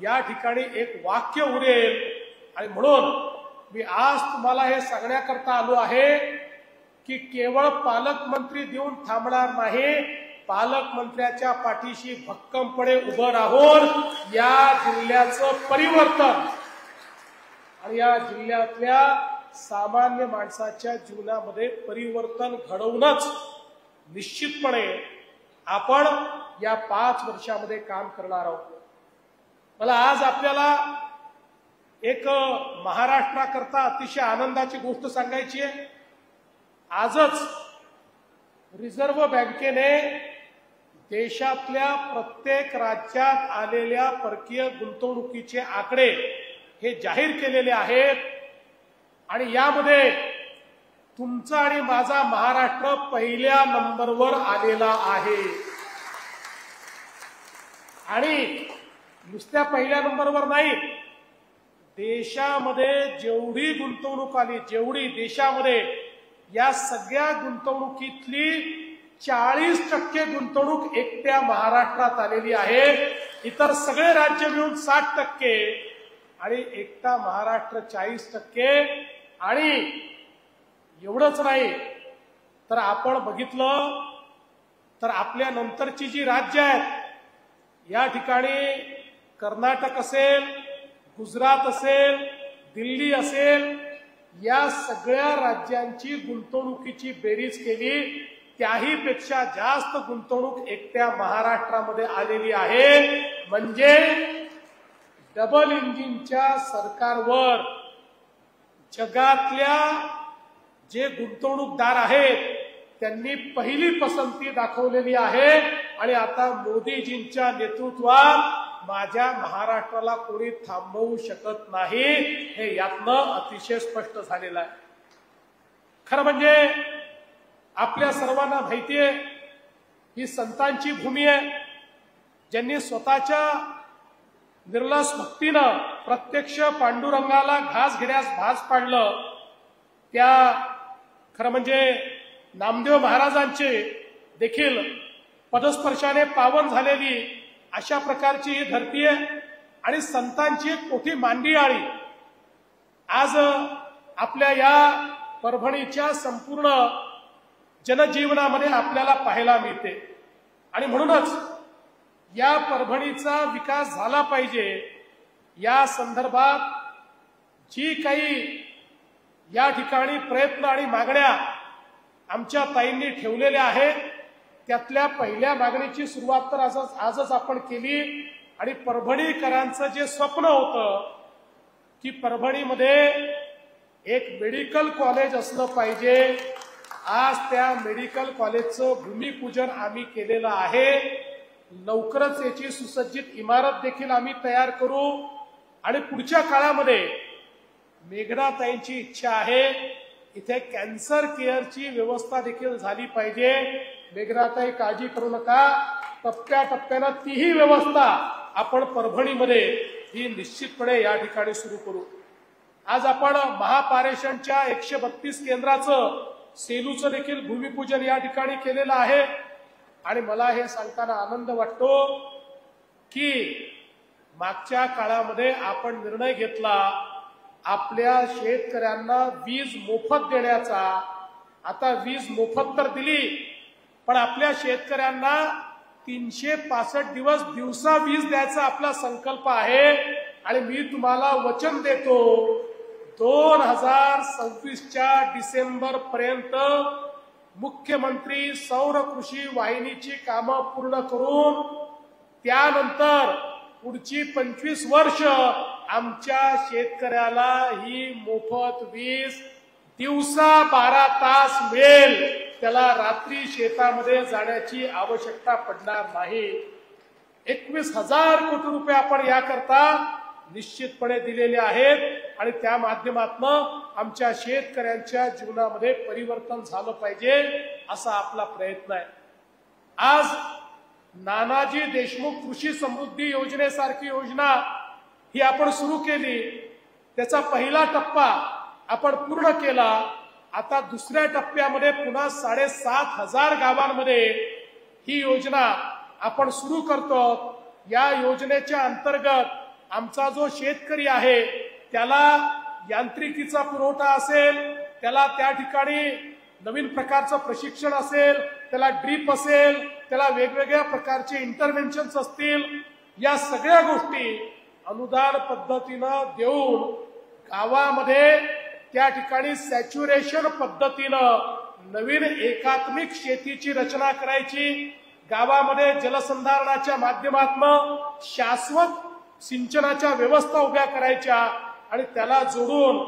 या ठिकाणी एक वाक्य उरेल. आणि म्हणून मी आज तुम्हाला हे सांगण्याकरता आलो आहे की केवळ पालकमंत्री देऊन थांबणार नाही, पालकमंत्र्याच्या पाठीशी भक्कमपणे उभं राहून या जिल्ह्याचं परिवर्तन आणि या जिल्ह्यातल्या सामान्य माणसाच्या जीवनामध्ये परिवर्तन घडवूनच निश्चितपणे आपण या 5 वर्षामध्ये काम करणार आहोत. मला आज आपल्याला एक महाराष्ट्राकरता अतिशय आनंदाची गोष्ट सांगायची आहे. आजच रिझर्व्ह बँकेने देशातल्या प्रत्येक राज्यात आलेल्या परकीय गुंतवणुकीचे आकडे हे जाहीर केलेले आहेत आणि यामध्ये तुमचा आणि माझा महाराष्ट्र पहिल्या नंबरवर आलेला आहे. आणि नुसत्या पहिल्या नंबरवर नाही, देशामध्ये जेवढी गुंतवणूक आली, जेवढी देशामध्ये या सगळ्या गुंतवणुकीतली 40% गुंतवणूक एकट्या महाराष्ट्रात आलेली आहे. इतर सगळे राज्य मिळून 60% आणि एकटा महाराष्ट्र 40%. आणि एवढंच नाही तर आपण बघितलं तर आपल्या नंतरची जी राज्य आहेत या ठिकाणी कर्नाटक असेल, गुजरात असेल, दिल्ली असेल, या सगळ्या राज्यांची गुंतवणुकीची बेरीज केली त्याही पेक्षा जास्त गुंतवणूक एकट्या महाराष्ट्रामध्ये आलेली आहे. म्हणजे डबल इंजिनच्या सरकारवर जगातल्या जे गुंतवणूकदार आहेत त्यांनी पहिली पसंती दाखवलेली आहे. आणि आता मोदीजींच्या नेतृत्वात माझ्या महाराष्ट्राला कोणी थांबवू शकत नाही हे यातनं अतिशय स्पष्ट झालेलं आहे. खरं म्हणजे आपल्या सर्वांना माहिती आहे ही संतांची भूमी आहे. ज्यांनी स्वतःच्या निर्लस भक्तीनं प्रत्यक्ष पांडुरंगाला घास घेण्यास भाग पाडलं त्या खरं म्हणजे नामदेव महाराजांचे देखील पदस्पर्शाने पावन झालेली अशा प्रकारची ही धरती आहे. आणि संतांची एक मोठी मांदियाळी आज आपल्या या परभणीच्या संपूर्ण जनजीवनामध्ये आपल्याला पाहायला मिळते. आणि म्हणूनच या परभणीचा विकास झाला पाहिजे या संदर्भात जी काही या ठिकाणी प्रयत्न आणि मागण्या आमच्या ताईंनी ठेवलेल्या आहेत त्यातल्या पहिल्या मागणीची सुरुवात तर आजच आपण केली. आणि परभणीकरांचं जे स्वप्न होतं की परभणीमध्ये एक मेडिकल कॉलेज असलं पाहिजे, आज त्या मेडिकल कॉलेजचं भूमिपूजन आम्ही केलेलं आहे. लवकरच याची सुसज्जित इमारत देखील आम्ही तयार करू. आणि पुढच्या काळामध्ये मेघनाताईंची इच्छा आहे इथे कॅन्सर केअरची व्यवस्था देखील झाली पाहिजे. मेघनाताई काळजी करू नका, टप्प्याटप्प्यानं तीही व्यवस्था आपण परभणीमध्ये ही निश्चितपणे या ठिकाणी सुरू करू. आज आपण महापारेषणच्या 132 केंद्राचं सेलूचं देखील भूमिपूजन या ठिकाणी केलेलं आहे. आणि मला हे सांगताना आनंद वाटतो की मागच्या काळामध्ये आपण निर्णय घेतला आपल्या शेतकऱ्यांना वीज मोफत देण्याचा. आता वीज मोफत तर दिली, पण आपल्या शेतकऱ्यांना 365 दिवस दिवसा वीज द्यायचा आपला संकल्प आहे. आणि मी तुम्हाला वचन देतो 2026च्या डिसेंबर पर्यंत मुख्यमंत्री सौर कृषी वाहिनीची कामं पूर्ण करून त्यानंतर पुढची 25 वर्ष आमच्या शेतकऱ्याला ही मोफत वीज दिवसा 12 तास मिळेल. त्याला रात्री शेतामध्ये जाण्याची आवश्यकता पडणार नाही. 21,000 कोटी रुपये आपण याकरता निश्चितपणे दिलेले आहेत आणि त्या माध्यमातून आमच्या शेतकऱ्यांच्या जीवनामध्ये परिवर्तन झालं पाहिजे असा आपला प्रयत्न आहे. आज नानाजी देशमुख कृषी समृद्धी योजनेसारखी योजना ही आपण सुरू केली. त्याचा पहिला टप्पा आपण पूर्ण केला. आता दुसऱ्या टप्प्यामध्ये पुन्हा 7,500 गावांमध्ये ही योजना आपण सुरू करतो. या योजनेच्या अंतर्गत आमचा जो शेतकरी आहे त्याला यांत्रिकीचा पुरवठा असेल, त्याला त्या ठिकाणी नवीन प्रकारचं प्रशिक्षण असेल, त्याला ड्रीप असेल, त्याला वेगवेगळ्या प्रकारचे इंटरव्हेन्शन्स असतील, या सगळ्या गोष्टी अनुदान पद्धतीनं देऊन गावामध्ये त्या ठिकाणी सॅच्युरेशन पद्धतीनं नवीन एकात्मिक शेतीची रचना करायची. गावामध्ये जलसंधारणाच्या माध्यमातून शाश्वत सिंचनाच्या व्यवस्था उभ्या करायच्या आणि त्याला जोडून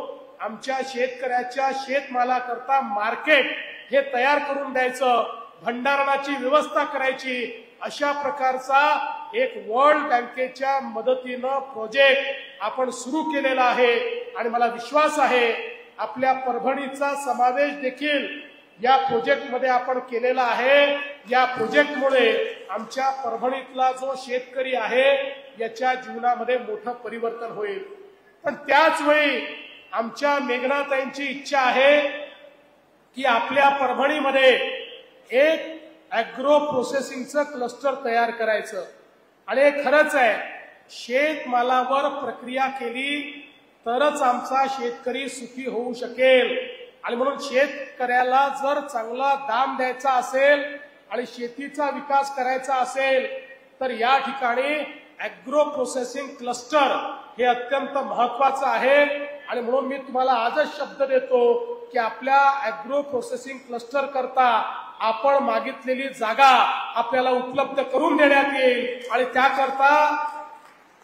आमच्या शेतकऱ्याच्या शेतमालाकरता मार्केट हे तयार करून द्यायचं, भंडारणाची व्यवस्था करायची. अशा प्रकारचा एक वर्ल्ड बँकेच्या मदतीनं प्रोजेक्ट आपण सुरू केलेला आहे आणि मला विश्वास आहे आपल्या परभणीचा समावेश देखील या प्रोजेक्टमध्ये आपण केलेला आहे. या प्रोजेक्टमुळे आमच्या परभणीतला जो शेतकरी आहे याच्या जीवनामध्ये मोठं परिवर्तन होईल. पण त्याच वेळी आमच्या मेघनाताईंची इच्छा आहे की आपल्या परभणीमध्ये एक अॅग्रो प्रोसेसिंगचं क्लस्टर तयार करायचं. आणि हे खरंच आहे, शेतमालावर प्रक्रिया केली तरच आमचा शेतकरी सुखी होऊ शकेल. आणि म्हणून शेतकऱ्याला जर चांगला दाम द्यायचा असेल आणि शेतीचा विकास करायचा असेल तर या ठिकाणी अॅग्रो प्रोसेसिंग क्लस्टर हे अत्यंत महत्वाचं आहे. आणि म्हणून मी तुम्हाला आजच शब्द देतो की आपल्या अॅग्रो प्रोसेसिंग क्लस्टर करता आपण मागितलेली जागा आपल्याला उपलब्ध करून देण्यात येईल. आणि त्याकरता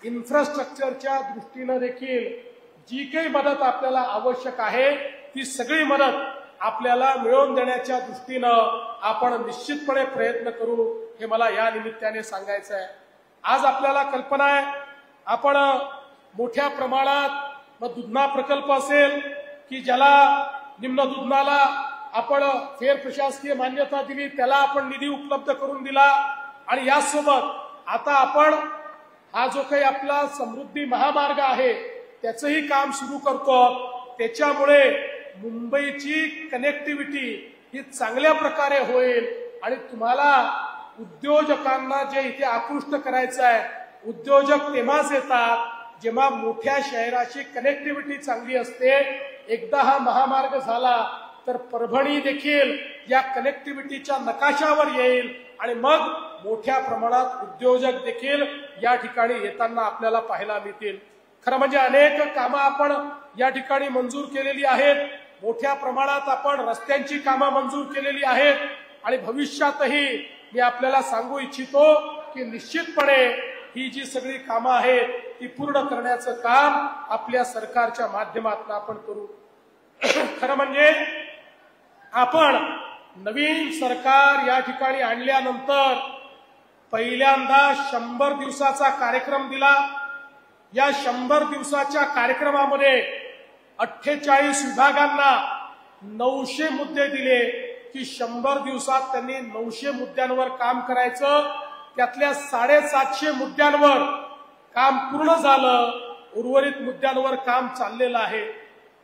इन्फ्रास्ट्रक्चरच्या दृष्टीनं देखील जी काही मदत आपल्याला आवश्यक आहे ती सगळी मदत आपल्याला मिळवून देण्याच्या दृष्टीनं आपण निश्चितपणे प्रयत्न करू, हे मला या निमित्ताने सांगायचं आहे. आज आपल्याला कल्पना आहे आपण मोठ्या प्रमाणात दुधना प्रकल्प असेल की ज्याला निम्न दुधनाला आपण फेर प्रशासकीय मान्यता दिली, त्याला आपण निधी उपलब्ध करून दिला. आणि यासोबत आता आपण हा जो काही आपला समृद्धी महामार्ग आहे त्याचंही काम सुरू करतो. त्याच्यामुळे मुंबईची कनेक्टिव्हिटी ही चांगल्या प्रकारे होईल आणि तुम्हाला उद्योजकांना जे इथे आकृष्ट करायचं आहे, उद्योजक तेव्हाच येतात जेव्हा मोठ्या शहराची कनेक्टिव्हिटी चांगली असते. एकदा हा महामार्ग झाला तर परभणी देखील या कनेक्टिव्हिटीच्या नकाशावर येईल आणि मग मोठ्या प्रमाणात उद्योजक देखील या ठिकाणी येताना आपल्याला पाहायला मिळतील. खरं म्हणजे अनेक कामं आपण या ठिकाणी मंजूर केलेली आहेत. मोठ्या प्रमाणात आपण रस्त्यांची कामं मंजूर केलेली आहेत आणि भविष्यातही मी आपल्याला सांगू इच्छितो की निश्चितपणे ही जी सगळी कामं आहेत ती पूर्ण करण्याचं काम आपल्या सरकारच्या माध्यमातून आपण करू. खरं म्हणजे आपण नवीन सरकार या ठिकाणी आणल्यानंतर पहिल्यांदा 100 दिवसाचा कार्यक्रम दिला. या 100 दिवसाच्या कार्यक्रमामध्ये 48 विभागांना 900 मुद्दे दिले की 100 दिवसात त्यांनी 900 मुद्द्यांवर काम करायचं. त्यातल्या 750 मुद्द्यांवर काम पूर्ण झालं, उर्वरित मुद्द्यांवर काम चाललेलं आहे.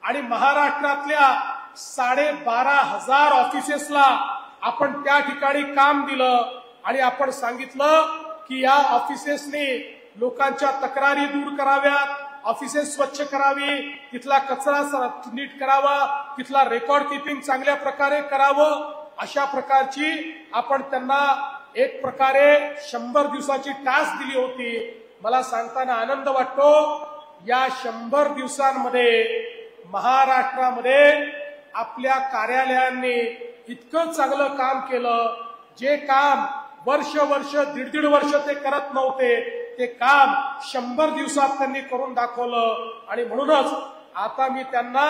आणि महाराष्ट्रातल्या 12,500 ऑफिसेसला आपण त्या ठिकाणी काम दिलं आणि आपण सांगितलं की या ऑफिसेसने लोकांच्या तक्रारी दूर कराव्यात, ऑफिसेस स्वच्छ करावी, तिथला कचरा नीट करावा, तिथला रेकॉर्ड किपिंग चांगल्या प्रकारे करावं. अशा प्रकारची आपण त्यांना एक प्रकारे 100 दिवसाची टास्क दिली होती. मला सांगताना आनंद वाटतो, या 100 दिवसांमध्ये महाराष्ट्रामध्ये आपल्या कार्यालयांनी इतकं चांगलं काम केलं. जे काम वर्ष दीड वर्ष ते करत नव्हते, ते काम 100 दिवसात त्यांनी करून दाखवलं. आणि म्हणूनच आता मी त्यांना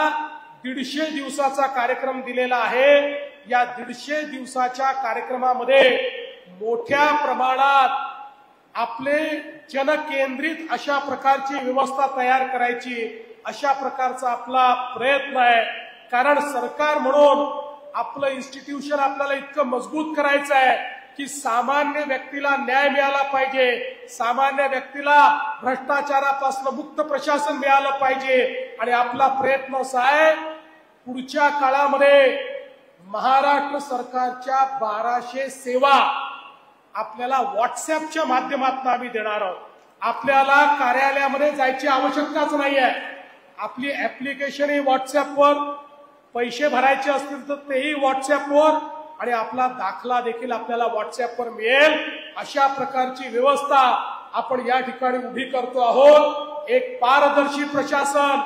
150 दिवसाचा कार्यक्रम दिलेला आहे. या 150 दिवसाच्या कार्यक्रमामध्ये मोठ्या प्रमाणात आपले जनकेंद्रित अशा प्रकारची व्यवस्था तयार करायची, अशा प्रकारचा आपला प्रयत्न आहे. कारण सरकार म्हणून आपलं इन्स्टिट्यूशन आपल्याला इतकं मजबूत करायचं आहे की सामान्य व्यक्तीला न्याय मिळाला पाहिजे, सामान्य व्यक्तीला भ्रष्टाचारापासून मुक्त प्रशासन मिळालं पाहिजे. आणि आपला प्रयत्न असा आहे, पुढच्या काळामध्ये महाराष्ट्र सरकारच्या 1200 सेवा आपल्याला व्हॉट्सअपच्या माध्यमातून आम्ही देणार आहोत. आपल्याला कार्यालयामध्ये जायची आवश्यकताच नाही आहे. आपली ऍप्लिकेशन ही व्हॉट्सअपवर, पैसे भरायचे असतील तर तेही व्हॉट्सअपवर, आणि आपला दाखला देखील आपल्याला व्हॉट्सअपवर मिळेल. अशा प्रकारची व्यवस्था आपण या ठिकाणी उभी करतो आहोत. एक पारदर्शी प्रशासन,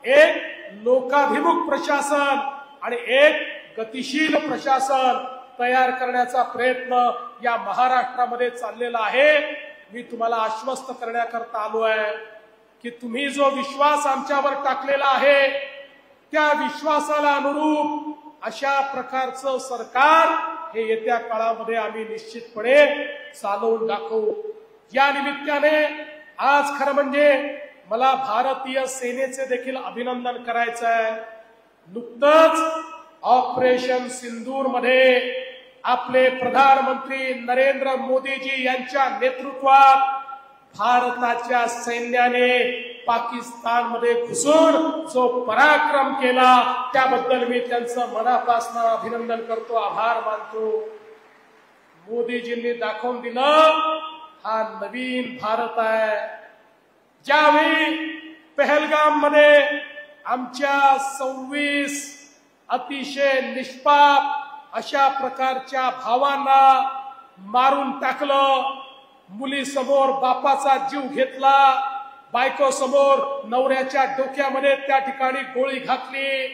एक लोकाभिमुख प्रशासन आणि एक गतिशील प्रशासन तयार करण्याचा प्रयत्न या महाराष्ट्रामध्ये चाललेला आहे. मी तुम्हाला आश्वस्त करण्याकरता आलो आहे की तुम्ही जो विश्वास आमच्यावर टाकलेला आहे, त्या विश्वासाला अनुरूप अशा प्रकारचं सरकार हे येत्या काळामध्ये आम्ही निश्चितपणे चालवून दाखवू. या निमित्ताने आज खरं म्हणजे मला भारतीय सेनेचे देखील अभिनंदन करायचं आहे. नुकतंच ऑपरेशन सिंदूर मध्ये आपले प्रधानमंत्री नरेंद्र मोदीजी यांच्या नेतृत्वात भारताच्या सैन्याने पाकिस्तानमध्ये घुसून जो पराक्रम केला, त्याबद्दल मी त्यांचं मनापासून अभिनंदन करतो, आभार मानतो. मोदीजींनी दाखवून दिलं हा नवीन भारत आहे. ज्यावेळी पहलगाम मध्ये आमच्या 26 अतिशय निष्पाप अशा प्रकारच्या भावांना मारून टाकलं, मुलीसमोर बापाचा जीव घेतला, बायको समोर नवऱ्याच्या डोक्यामध्ये त्या ठिकाणी गोळी घातली,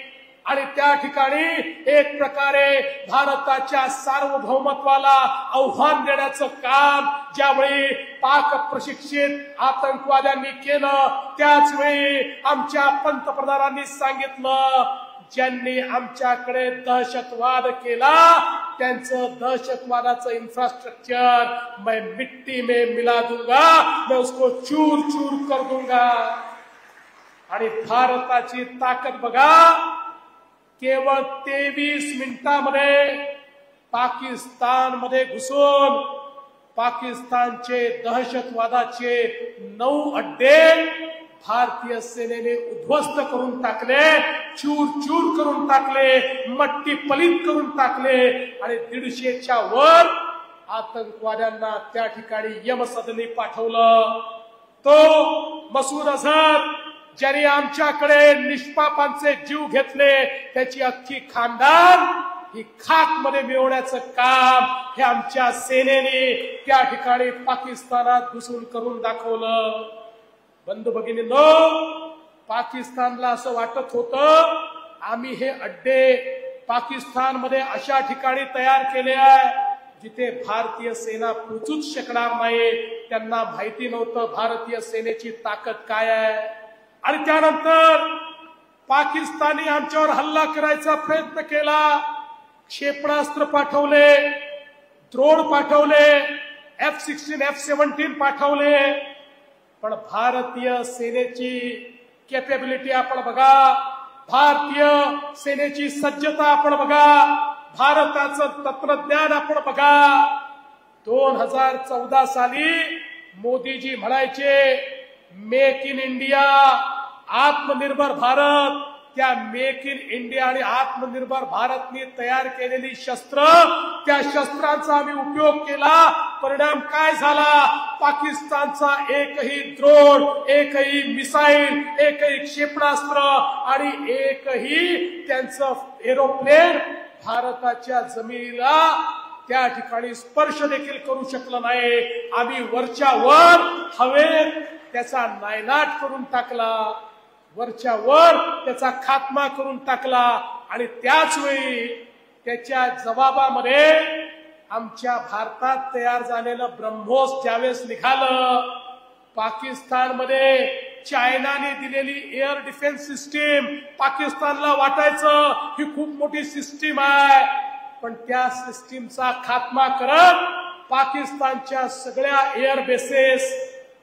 आणि त्या ठिकाणी एक प्रकारे भारताच्या सार्वभौमत्वाला आव्हान देण्याचं काम ज्यावेळी पाक प्रशिक्षित आतंकवाद्यांनी केलं, त्याच वेळी आमच्या पंतप्रधानांनी सांगितलं, ज्यांनी आमच्याकडे दहशतवाद केला त्यांचं दहशतवादाचं इन्फ्रास्ट्रक्चर मैं मिट्टी में मिला दूंगा, मैं उसको चूर चूर कर दूंगा. आणि भारताची ताकद बघा, केवळ 23 मिनिटांमध्ये पाकिस्तानमध्ये घुसून पाकिस्तानचे दहशतवादाचे 9 अड्डे भारतीय सेनेने उद्ध्वस्त करून टाकले, चूर चूर करून टाकले, मट्टी पलीत करून टाकले, आणि 150च्या वर आतंकवाद्यांना त्या ठिकाणी यमसदनी पाठवलं. तो मसूद अझहर ज्याने आमच्याकडे निष्पापांचे जीव घेतले, त्याची अख्खी खानदान ही खाक मध्ये मिळवण्याचं काम हे आमच्या सेनेने त्या ठिकाणी पाकिस्तानात घुसून करून दाखवलं. बंधू भगिनींनो, पाकिस्तानला असं वाटत होतं आम्ही हे अड्डे पाकिस्तानमध्ये अशा ठिकाणी तयार केले आहे जिथे भारतीय सेना पोहोचूच शकणार नाही. त्यांना माहिती नव्हतं भारतीय सेनेची ताकद काय आहे. आणि त्यानंतर पाकिस्तानी आमच्यावर हल्ला करायचा प्रयत्न केला, क्षेपणास्त्र पाठवले, ड्रोन पाठवले, F-16 F-17 पाठवले, पण भारतीय सेनेची कॅपेबिलिटी आपण बघा, भारतीय सेनेची सज्जता आपण बघा, भारताचं तंत्रज्ञान आपण बघा. 2014 साली मोदीजी म्हणायचे मेक इन इंडिया, आत्मनिर्भर भारत, त्या मेक इन इंडिया आणि आत्मनिर्भर भारतने तयार केलेली शस्त्र, त्या शस्त्रांचा आम्ही उपयोग केला. परिणाम काय झाला? पाकिस्तानचा एकही ड्रोन, एकही मिसाईल, एकही क्षेपणास्त्र आणि एकही त्यांचं एरोप्लेन भारताच्या जमिनीला त्या ठिकाणी स्पर्श देखील करू शकलं नाही. आम्ही वरच्या वर हवेत त्याचा नायनाट करून टाकला, वरच्या वर त्याचा खात्मा करून टाकला. आणि त्याच वेळी त्याच्या जबाबामध्ये आमच्या भारतात तयार झालेलं ब्रह्मोस ज्यावेळेस निघालं, पाकिस्तानमध्ये चायनाने दिलेली एअर डिफेन्स सिस्टीम, पाकिस्तानला वाटायचं ही खूप मोठी सिस्टीम आहे, पण त्या सिस्टीमचा खात्मा करत पाकिस्तानच्या सगळ्या एअर बेसेस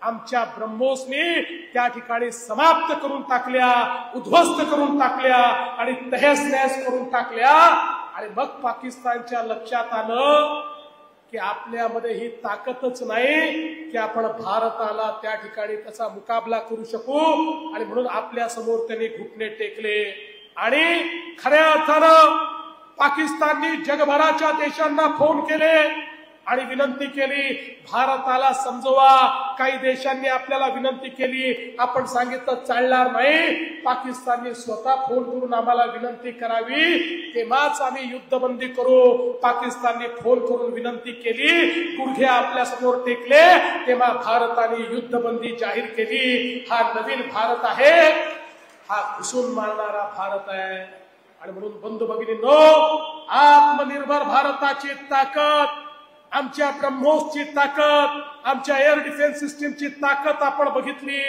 आमच्या ब्रह्मोसनी त्या ठिकाणी समाप्त करून टाकल्या, उद्ध्वस्त करून टाकल्या आणि तहस नहस करून टाकल्या. आणि मग पाकिस्तानच्या लक्षात आलं की आपल्यामध्ये ही ताकदच नाही की आपण भारताला त्या ठिकाणी त्याचा मुकाबला करू शकू. आणि म्हणून आपल्या समोर त्यांनी घुटणे टेकले. आणि खऱ्या अर्थानं पाकिस्ताननी जगभराच्या देशांना फोन केले आणि विनंती केली, भारताला समजवा. काही देशांनी आपल्याला विनंती केली, आपण सांगितलं चालणार नाही. पाकिस्तानने स्वतः फोन करून आम्हाला विनंती करावी, तेव्हाच आम्ही युद्धबंदी करू. पाकिस्तानने फोन करून विनंती केली, गुडघे आपल्या समोर टेकले, तेव्हा भारताने युद्धबंदी जाहीर केली. हा नवीन भारत आहे, हा घुसून मारणारा भारत आहे. आणि म्हणून बंधू भगिनींनो, आत्मनिर्भर भारताची ताकद, आमच्या ब्रह्मोसची ताकद, आमच्या एअर डिफेन्स सिस्टीमची ताकद आपण बघितली.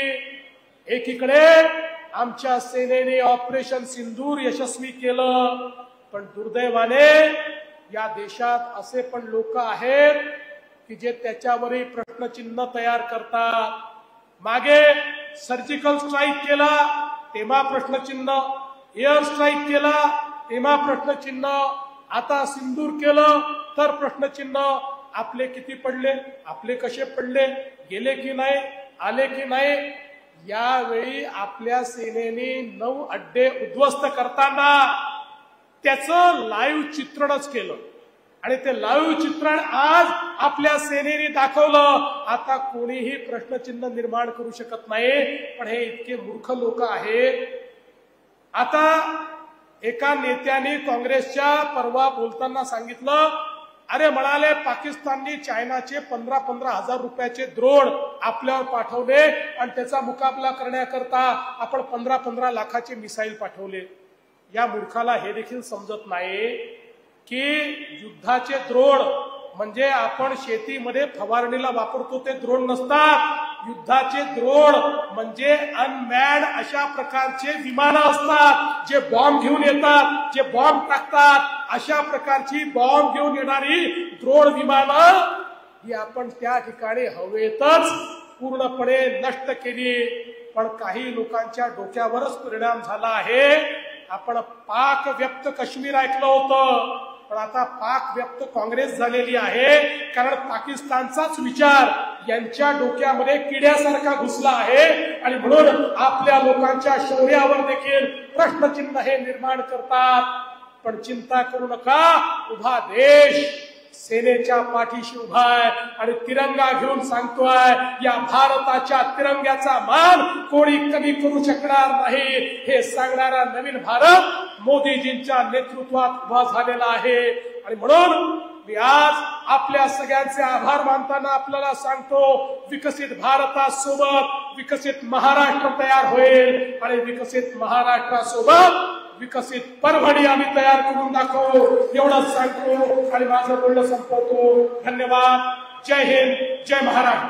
एकीकडे आमच्या सेनेने ऑपरेशन सिंदूर यशस्वी केलं, पण दुर्दैवाने या देशात असे पण लोक आहेत की जे त्याच्यावरही प्रश्नचिन्ह तयार करतात. मागे सर्जिकल स्ट्राईक केला तेव्हा प्रश्नचिन्ह, एअर स्ट्राईक केला तेव्हा प्रश्नचिन्ह, आता सिंदूर केलं तर प्रश्नचिन्ह. आपले किती पडले, आपले कसे पडले, गेले की नाही, आले की नाही. यावेळी आपल्या सेनेने 9 अड्डे उद्ध्वस्त करताना त्याचं लाईव्ह चित्रणच केलं आणि ते लाईव्ह चित्रण आज आपल्या सेनेने दाखवलं. आता कोणीही प्रश्नचिन्ह निर्माण करू शकत नाही. पण हे इतके मूर्ख लोक आहेत. आता एका नेत्याने काँग्रेसच्या परवा बोलताना सांगितलं, अरे म्हणाले पाकिस्तानने चायनाचे 15-15 हजार रुपयाचे ड्रोन आपल्यावर पाठवले आणि त्याचा मुकाबला करण्याकरता आपण 15-15 लाखाचे मिसाईल पाठवले. या मूर्खाला हे देखील समजत नाही की युद्धाचे ड्रोन म्हणजे आपण शेतीमध्ये फवारणीला वापरतो ते ड्रोन नसतात. युद्धाचे ड्रोन म्हणजे अनमॅन्ड अशा प्रकारचे विमानं असतात जे बॉम्ब घेऊन येतात, जे बॉम्ब टाकतात. अशा प्रकारची बॉम्ब घेऊन येणारी ड्रोन विमानं ही आपण त्या ठिकाणी हवेतच पूर्णपणे नष्ट केली. पण काही लोकांच्या डोक्यावरच परिणाम झाला आहे. आपण पाक व्यक्त काश्मीर ऐकलं होतं, पण आता पाक व्यक्त काँग्रेस झालेली आहे. कारण पाकिस्तानचाच विचार यांच्या डोक्यामध्ये किड्यासारखा घुसला आहे आणि म्हणून आपल्या लोकांच्या शौर्यावर देखील प्रश्नचिन्ह हे निर्माण करतात. पण चिंता करू नका, उभा देश सेनेच्या पाठीशी उभा आहे आणि तिरंगा घेऊन सांगतोय, या भारताच्या तिरंग्याचा मान कोणी कमी करू शकणार नाही. हे सांगणारा नवीन भारत मोदीजींच्या नेतृत्वात उभा झालेला आहे. आणि म्हणून मी आज आपल्या सगळ्यांचे आभार मानताना आपल्याला सांगतो, विकसित भारतासोबत विकसित महाराष्ट्र तयार होईल आणि विकसित महाराष्ट्रासोबत विकसित परभणी आम्ही तयार करून दाखवू, एवढंच सांगतो आणि माझं बोलणं संपवतो. धन्यवाद. जय हिंद, जय महाराष्ट्र.